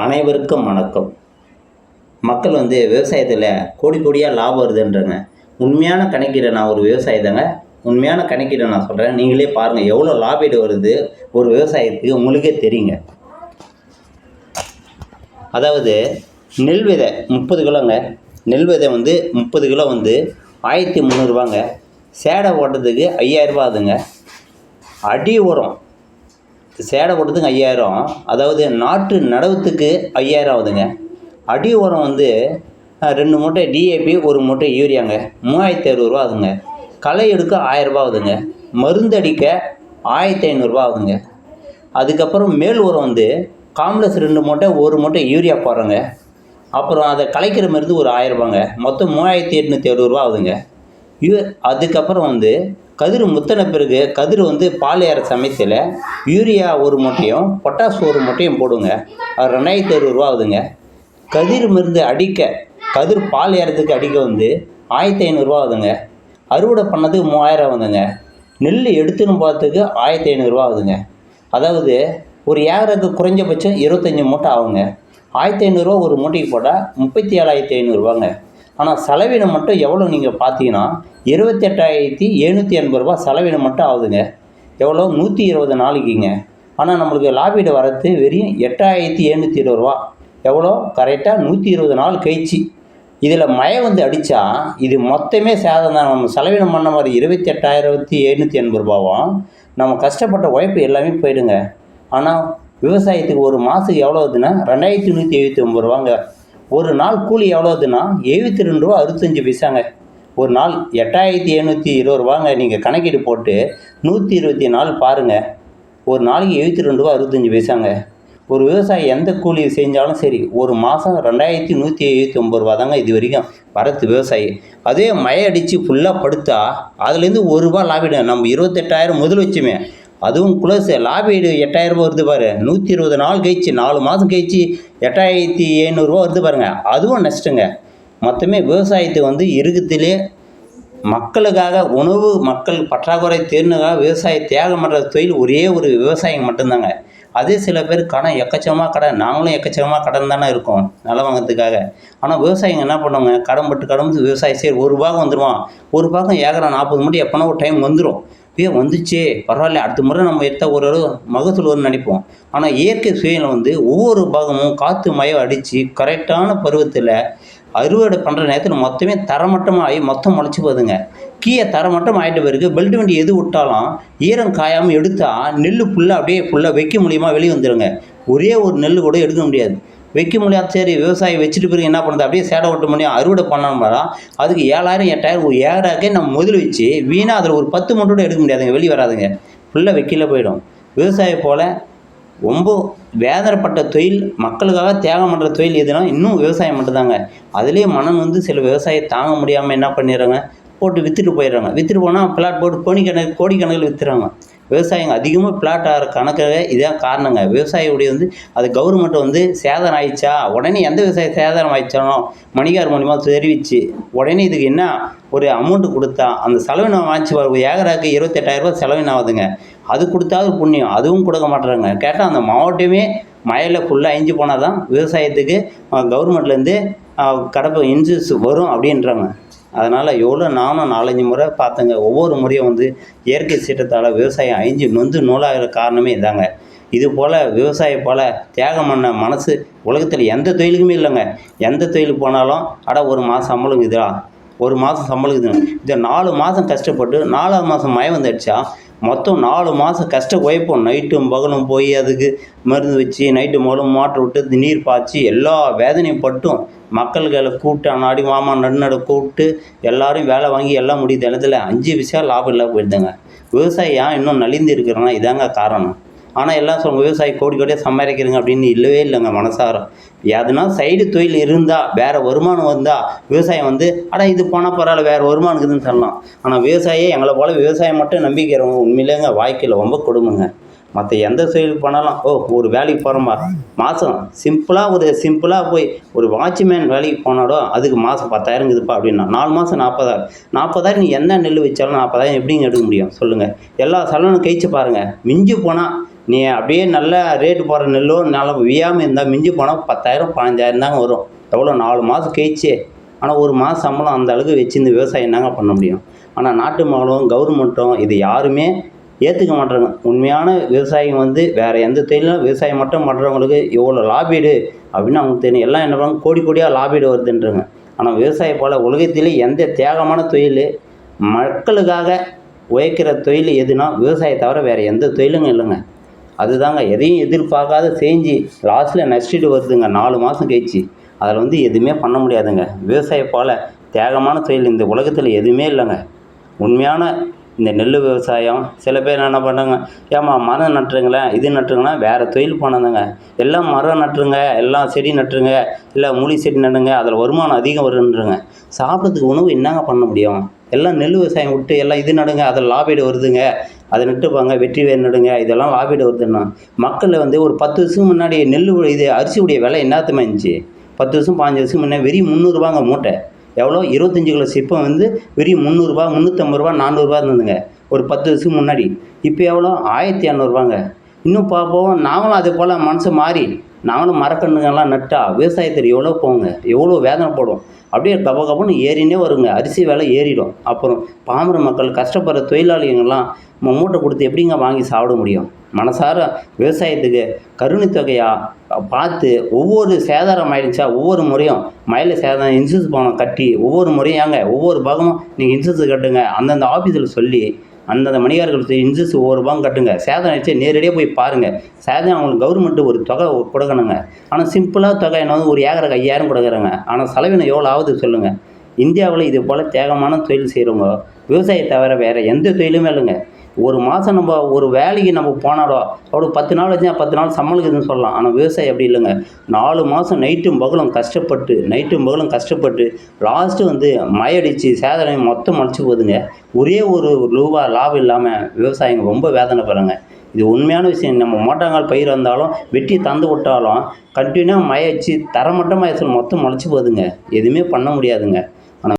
அனைவருக்கும் வணக்கம். மக்கள் விவசாயத்தில் கோடி கோடியாக லாபம் வருதுன்றாங்க. உண்மையான கணக்கீடை நான் ஒரு விவசாயி தாங்க. உண்மையான கணக்கீடை நான் சொல்கிறேன். நீங்களே பாருங்கள் எவ்வளோ லாபீடு வருது ஒரு விவசாயத்துக்கு உங்களுக்கே தெரியுங்க. அதாவது நெல் விதை 30 கிலோங்க. நெல் விதை 30 கிலோ 1300ரூபாங்க. சேடை ஓட்டுறதுக்கு 5000 ரூபா ஆகுதுங்க. அடி உரம் சேடை போட்டதுக்கு 5000, அதாவது நாட்டு நடவுத்துக்கு 5000 ஆகுதுங்க. அடி உரம் 2 மூட்டை டிஏபி 1 மூட்டை யூரியாங்க, 3600 ரூபா ஆகுதுங்க. களை எடுக்க 1000 ரூபா ஆகுதுங்க. மருந்து அடிக்க 1500 ரூபா ஆகுதுங்க. அதுக்கப்புறம் மேல் உரம் காம்ப்ளெக்ஸ் 2 மூட்டை 1 மூட்டை யூரியா போடுறோங்க. அப்புறம் அதை கலைக்கிற மருந்து ஒரு 1000 ரூபாங்க. மொத்தம் 3870 ரூபா ஆகுதுங்க. அதுக்கப்புறம் கதிர் முத்தின பிறகு கதிர் பால் ஏற சமயத்தில் யூரியா 1 மூட்டையும் பொட்டாஸ் 1 மூட்டையும் போடுங்க. அது 2700 ரூபா ஆகுதுங்க. கதிர் மருந்து அடிக்க கதிர் பால் ஏறதுக்கு அடிக்க 1500 ரூபா ஆகுதுங்க. அறுவடை பண்ணதுக்கு 3000 ஆகுதுங்க. நெல் எடுத்துன்னு போகிறதுக்கு 1500 ரூபா ஆகுதுங்க. அதாவது ஒரு ஏக்கருக்கு குறைஞ்சபட்சம் 25 மூட்டை ஆகுங்க. 1500 ரூபா ஒரு மூட்டைக்கு போட்டால் 37,500 ரூபாங்க. ஆனால் செலவினம் மட்டும் எவ்வளோ நீங்கள் பார்த்தீங்கன்னா 28,780 ரூபா செலவினம் மட்டும் ஆகுதுங்க. எவ்வளோ 120 நாளைக்குங்க. ஆனால் நம்மளுக்கு லாபீடு வரது வெறும் 8,720 ரூபா. எவ்வளோ கரெக்டாக 120 நாள் கழிச்சு. இதில் மழை அடித்தா இது மொத்தமே சேதம் தான். நம்ம செலவினம் பண்ண மாதிரி 28,780 ரூபாவும் நம்ம கஷ்டப்பட்ட உழைப்பு எல்லாமே போயிடுங்க. ஆனால் விவசாயத்துக்கு ஒரு மாதத்துக்கு எவ்வளோ ஆகுதுன்னா 2,179 ரூபாங்க. ஒரு நாள் கூலி எவ்வளோ ஆகுதுன்னா 72 ரூபா 65 பைசாங்க. ஒரு நாள் 8,720 ரூபாங்க. நீங்கள் கணக்கீடு போட்டு 124 பாருங்கள். ஒரு நாளைக்கு 72 ரூபா 65 பைசாங்க. ஒரு விவசாயி எந்த கூலி செஞ்சாலும் சரி ஒரு மாதம் 2,179 ரூபா தாங்க இது வரைக்கும் வரது விவசாயி. அதே மழை அடித்து ஃபுல்லாக படுத்தா அதுலேருந்து 1 ரூபா லாபீடு. நம்ம 28,000 முதல் வச்சுமே அதுவும் க்ளோஸ். லாபீடு 8,000 ரூபா வருது பாரு. 120 நாள் கழிச்சு 4 மாதம் கழிச்சு 8,700 ரூபா வருது பாருங்கள். அதுவும் நஷ்டங்க. மொத்தமே விவசாயத்துக்கு இருக்கிறதுலே மக்களுக்காக உணவு மக்கள் பற்றாக்குறை தேர்னுக்காக விவசாய தியாகம் பண்ணுற தொழில் ஒரே ஒரு விவசாயம் மட்டும்தாங்க. அதே சில பேர் கடன் எக்கச்சக்கமாக கடன், நாங்களும் எக்கச்சக்கமாக கடன் தானே இருக்கோம் நிலம் வாங்கிறதுக்காக. ஆனால் விவசாயிங்க என்ன பண்ணுவாங்க, கடன் பட்டு விவசாயம் சரி ஒரு பாகம் வந்துடுவான். ஒரு பாகம் ஏக்கரை 40 மூட்டை எப்போனா ஒரு டைம் வந்துடும். வந்துச்சே பரவாயில்ல அடுத்த முறை நம்ம எடுத்தால் ஓரளவு மகசூல் வரும்னு நினைப்போம். ஆனால் இயற்கை சூழலில் ஒவ்வொரு பாகமும் காற்று மழை அடித்து கரெக்டான பருவத்தில் அறுவடை பண்ணுற நேரத்தில் மொத்தமே தரமட்டமாக ஆகி மொத்தம் முளைச்சி போகுதுங்க. கீழே தரமட்டம் ஆகிட்ட பிறகு பெல்ட் வண்டி எது விட்டாலும் ஈரம் காயாமல் எடுத்தால் நெல் ஃபுல்லாக வைக்க முடியுமா வெளியே வந்துடுங்க. ஒரே ஒரு நெல் கூட எடுக்க முடியாது, வைக்க முடியாது. சரி விவசாயி வச்சுட்டு பிறகு என்ன பண்ணுறது, அப்படியே சேடை ஓட்ட முடியும். அறுவடை பண்ணோம்னா அதுக்கு 7,000 8,000 ஒரு ஏக்கராக்கே நம்ம முதல் வச்சு வீணாக அதில் ஒரு 10 மூட்டை கூட எடுக்க முடியாதுங்க, வெளியே வராதுங்க. ஃபுல்லாக வைக்கல போயிடும். விவசாயம் போல் ரொம்ப வேதனைப்பட்ட தொழில், மக்களுக்காக தியாகம் பண்ணுற தொழில் எதுனா இன்னும் விவசாயம் மட்டும்தாங்க. அதுலேயே மனம் சில விவசாயம் தாங்க முடியாமல் என்ன பண்ணிடுறாங்க, போட்டு விற்றுட்டு போயிடுறாங்க. விற்றுட்டு போனால் பிளாட் போட்டு கோடிக்கணக்கில் விற்றுறாங்க. விவசாயிங்க அதிகமாக பிளாட் ஆகிற கணக்காக இதான் காரணங்க. விவசாயியுடைய அது கவர்மெண்ட் சேதாரம் ஆயிடுச்சா உடனே எந்த விவசாயம் சேதாரம் ஆயிடுச்சாலும் மணிகார் மூலிமா தெரிவித்து உடனே இதுக்கு என்ன ஒரு அமௌண்ட்டு கொடுத்தா அந்த செலவினம் வாங்கிச்சு ஒரு ஏக்கராக்கு 28,000 ரூபா செலவினம் ஆகுதுங்க. அது கொடுத்தாவது புண்ணியம், அதுவும் கொடுக்க மாட்டுறாங்க. கேட்டால் அந்த மாவட்டமே மழையில் ஃபுல்லாக அழிஞ்சு போனால் தான் விவசாயத்துக்கு கவர்மெண்ட்லேருந்து கடப்பை இன்சூரன்ஸ் வரும் அப்படின்றாங்க. அதனால் எவ்வளோ நானும் 4-5 முறை பார்த்தேங்க. ஒவ்வொரு முறையும் இயற்கை சீற்றத்தால் விவசாயம் அழிஞ்சு நூலாகிற காரணமே இதாங்க. இது போல் விவசாயம் போல் தியாகம் பண்ண மனசு உலகத்தில் எந்த தொழிலுக்குமே இல்லைங்க. எந்த தொழிலுக்கு போனாலும் ஒரு மாதம் சம்பளம் இதுடா, ஒரு மாதம் சம்பளம் இதுன்னு இதை 4 மாதம் கஷ்டப்பட்டு 4ஆவது மாதம் மழை அடித்தா மொத்தம் 4 மாதம் கஷ்ட உழைப்போம். நைட்டும் பகலும் போய் அதுக்கு மருந்து வச்சு நைட்டு மூலம் மோட்டர் விட்டு நீர் பாய்ச்சி எல்லா வேதனையும் பட்டும் மக்கள்களை கூப்பிட்டு நாடி மாமா நடுநடு கூப்பிட்டு எல்லோரும் வேலை வாங்கி எல்லாம் முடியுது இடத்துல 5 பைசா லாபம் இல்லாமல் போயிடுதுங்க. விவசாயம் இன்னும் நலிந்து இருக்கிறோன்னா இதாங்க காரணம். ஆனால் எல்லாம் சொல்லுங்கள் விவசாயி கோடி கோடியாக சம்பாதிக்கிறீங்க அப்படின்னு இல்லவே இல்லைங்க. மனசாரம் எதுனா சைடு தொழில் இருந்தால் வேறு வருமானம் வந்தால் விவசாயம் இது போனால் பரவாயில்ல வேறு வருமானம் இருக்குதுன்னு சொல்லலாம். ஆனால் விவசாயியே எங்களை போல் விவசாயம் மட்டும் நம்பிக்கிறவங்க உண்மையிலேங்க வாழ்க்கையில் ரொம்ப கொடுமைங்க. மற்ற எந்த தொழிலுக்கு போனாலும் ஒரு வேலைக்கு போகிறோமா மாதம் சிம்பிளாக போய் ஒரு வாட்ச்மேன் வேலைக்கு போனாலும் அதுக்கு மாதம் 10,000 இருக்குதுப்பா அப்படின்னா 4 மாதம் 40,000 நீ எந்த நெல் வச்சாலும் 40,000 எப்படிங்க எடுக்க முடியும் சொல்லுங்கள். எல்லா செலவும் கழிச்சு பாருங்கள். மிஞ்சி போனால் நீ அப்படியே நல்ல ரேட்டு போகிற நெல்லும் நல்லா வியாமல் இருந்தால் மிஞ்சி போனால் 10,000 15,000 தாங்க வரும். எவ்வளோ 4 மாதம் கழிச்சு. ஆனால் ஒரு மாதம் சம்பளம் அந்த அளவுக்கு வச்சு இந்த விவசாயம் என்னங்க பண்ண முடியும்? ஆனால் நாட்டு மக்களும் கவர்மெண்ட்டும் இது யாருமே ஏற்றுக்க மாட்றாங்க. உண்மையான விவசாயிங்க வந்து வேறு எந்த தொழிலும் விவசாயம் மட்டும் பண்ணுறவங்களுக்கு எவ்வளோ லாபீடு அப்படின்னு அவங்களுக்கு தெரியும். எல்லாம் என்ன பண்ணுவாங்க, கோடி கோடியாக லாபீடு வருதுன்றாங்க. ஆனால் விவசாயம் போல் உலகத்திலே எந்த தியாகமான தொழில், மக்களுக்காக உழைக்கிற தொழில் எதுனா விவசாயம் தவிர வேறு எந்த தொழிலுங்க இல்லைங்க. அதுதாங்க எதையும் எதிர்பார்க்காத செஞ்சு லாஸ்ட்டில் நஷ்டீடு வருதுங்க 4 மாதம் கழிச்சு. அதில் வந்து எதுவுமே பண்ண முடியாதுங்க. விவசாயம் போல் தியாகமான தொழில் இந்த உலகத்தில் எதுவுமே இல்லைங்க. உண்மையான இந்த நெல் விவசாயம் சில பேர் என்ன பண்ணுறாங்க, ஏம்மா மரம் நட்டுருங்களேன், இது நட்டுருங்கன்னா வேறு தொழில் பண்ணதுங்க. எல்லாம் மரம் நட்டுருங்க, எல்லாம் செடி நட்டுருங்க, இல்லை மூலிகை செடி நடுங்க, அதில் வருமானம் அதிகம் வருன்றங்க. சாப்பிட்றதுக்கு உணவு என்னங்க பண்ண முடியும்? எல்லாம் நெல் விவசாயம் விட்டு எல்லாம் இது நடுங்க, அதில் லாபீடு வருதுங்க, அதை நட்டுப்பாங்க, வெற்றி வேர் நடுங்க, இதெல்லாம் லாபீடு வருதுன்னா மக்கள் வந்து ஒரு 10 வருஷத்துக்கு முன்னாடி இது அரிசியுடைய விலை என்னத்துமா இருந்துச்சு? 10 வருஷம் 15 வருஷத்துக்கு முன்னாடி வெறும் 300 மூட்டை. எவ்வளோ 25 கிலோ சிப்பம் வந்து வெறும் 300 350 400 இருந்ததுங்க ஒரு 10 வருஷத்துக்கு முன்னாடி. இப்போ எவ்வளோ 1200 இன்னும் பார்ப்போம். நாங்களும் அதே போல் மனசு மாறி நாங்களும் மரக்கன்றுங்கள்லாம் நட்டா விவசாயத்தில் எவ்வளோ போங்க, எவ்வளோ வேதனை போடும். அப்படியே கபன்னு ஏறினே வருங்க. அரிசி விலை ஏறிடும். அப்புறம் பாமர மக்கள் கஷ்டப்படுற தொழிலாளிகள்லாம் மூட்டை கொடுத்து எப்படிங்க வாங்கி சாப்பிட முடியும்? மனசார விவசாயத்துக்கு கருணை தொகையாக பார்த்து ஒவ்வொரு சேதாரம் ஆகிடுச்சா ஒவ்வொரு முறையும் மயில சேதாரம் இன்சூரன்ஸ் பணம் கட்டி ஒவ்வொரு முறையாங்க ஒவ்வொரு பாகமும் நீங்கள் இன்சூரன்ஸ் கட்டுங்க அந்தந்த ஆஃபீஸில் சொல்லி அந்தந்த மணிகாரர்கள் இன்சூரன்ஸ் ஒவ்வொரு பாகம் கட்டுங்க. சேதம் ஆகிடுச்சு நேரடியாக போய் பாருங்கள். சேதம் அவங்களுக்கு கவர்மெண்ட்டு ஒரு தொகை கொடுக்கணுங்க. ஆனால் சிம்பிளாக தொகை என்ன வந்து ஒரு ஏக்கருக்கு 5000 கொடுக்குறாங்க. ஆனால் செலவினம் எவ்வளோ ஆகுது சொல்லுங்கள். இந்தியாவில் இது போல் தியாகமான தொழில் செய்கிறவங்க விவசாயத்தை தவிர வேறு எந்த தொழிலுமே இல்லைங்க. ஒரு மாதம் நம்ம ஒரு வேலைக்கு நம்ம போனாலோ அவ்வளோ 10 நாள் வச்சா 10 நாள் சம்பளம் சொல்லலாம். ஆனால் விவசாயம் அப்படி இல்லைங்க. 4 மாதம் நைட்டும் பகலும் கஷ்டப்பட்டு லாஸ்ட்டு வந்து மழையடிச்சு சேதனை மொத்தம் முளைச்சி போகுதுங்க. ஒரே ஒரு ரூபா லாபம் இல்லாமல் விவசாயிங்க ரொம்ப வேதனை பெறாங்க. இது உண்மையான விஷயம். நம்ம மோட்டாங்கால் பயிர் வந்தாலும் வெட்டி தந்து விட்டாலும் கண்டினியூவாக மழை அடிச்சு தரமட்டமாக மொத்தம் முளைச்சி போகுதுங்க. எதுவுமே பண்ண முடியாதுங்க.